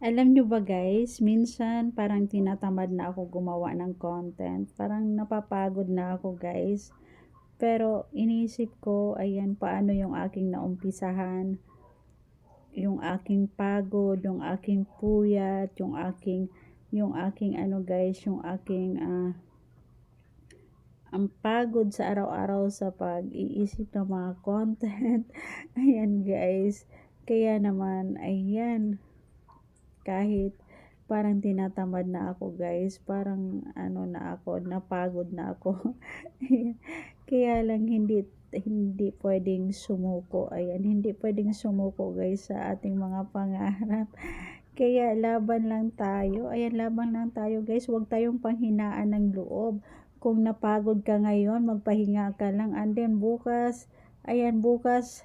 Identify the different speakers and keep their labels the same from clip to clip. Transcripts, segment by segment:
Speaker 1: Alam nyo ba guys, minsan parang tinatamad na ako gumawa ng content. Parang napapagod na ako guys. Pero iniisip ko, ayan, paano yung aking naumpisahan, yung aking pagod, yung aking puyat, yung aking ano guys, yung aking ang pagod sa araw-araw sa pag-iisip ng mga content. Ayan guys. Kaya naman, ayan, kahit parang tinatamad na ako guys, parang ano na ako, napagod na ako. Kaya lang hindi pwedeng sumuko. Ayan, hindi pwedeng sumuko guys sa ating mga pangarap. Kaya laban lang tayo. Ayan, laban lang tayo guys. Huwag tayong panghinaan ng loob. Kung napagod ka ngayon, magpahinga ka lang. And then bukas, ayan, bukas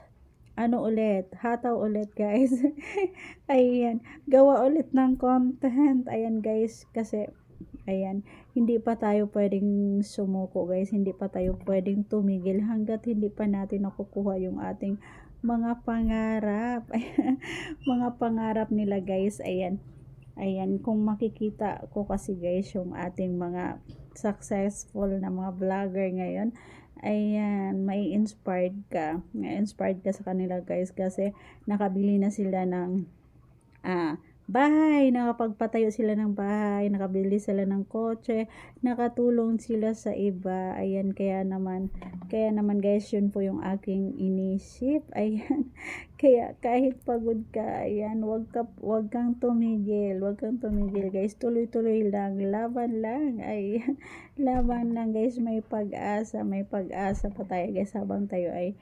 Speaker 1: ano ulit, hataw ulit guys. Ayan, gawa ulit ng content. Ayan guys, kasi ayan, hindi pa tayo pwedeng sumuko guys, hindi pa tayo pwedeng tumigil hanggat hindi pa natin nakukuha yung ating mga pangarap. Mga pangarap nila guys, ayan. Ayan, kung makikita ko kasi guys yung ating mga successful na mga vlogger ngayon, ayan, may inspired ka sa kanila guys kasi nakabili na sila ng bahay, nakapagpatayo sila ng bahay, nakabili sila ng kotse, nakatulong sila sa iba. Ayan, kaya naman guys, yun po yung aking inisip. Ayan, kaya kahit pagod ka, ayan, wag kang tumigil guys, tuloy-tuloy lang, laban lang. Ayan, laban lang guys, may pag-asa pa tayo guys habang tayo ay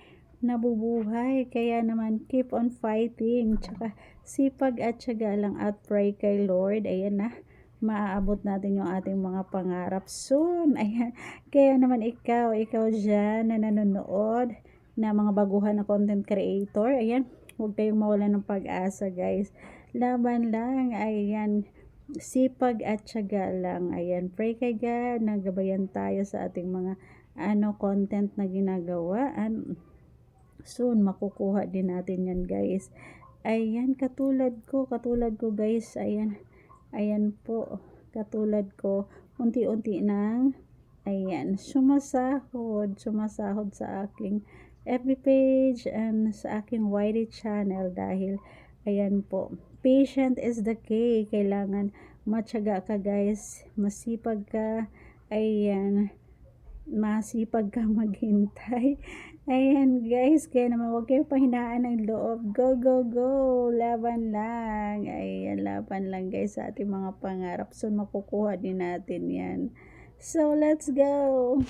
Speaker 1: nabubuhay. Kaya naman, keep on fighting, tsaka sipag at tiyaga lang at pray kay Lord. Ayan na, maaabot natin yung ating mga pangarap soon. Ayan, kaya naman ikaw dyan na nanonood, na mga baguhan na content creator, ayan, huwag kayong mawalan ng pag-asa guys. Laban lang, ayan, sipag at tiyaga lang. Ayan, pray kay God, nagabayan tayo sa ating mga content na ginagawa. Soon makukuha din natin yan guys. Ayan, katulad ko guys, ayan po, katulad ko, unti-unti nang, ayan, sumasahod sa aking FB page and sa aking YT channel dahil, ayan po, patient is the key. Kailangan matyaga ka guys, masipag ka, ayan, masipag ka maghintay. Ayan guys, kaya naman huwag kayong pahinaan ng loob. Go, go, go! Laban lang. Ayan, laban lang guys sa ating mga pangarap. So, makukuha din natin yan. So, let's go!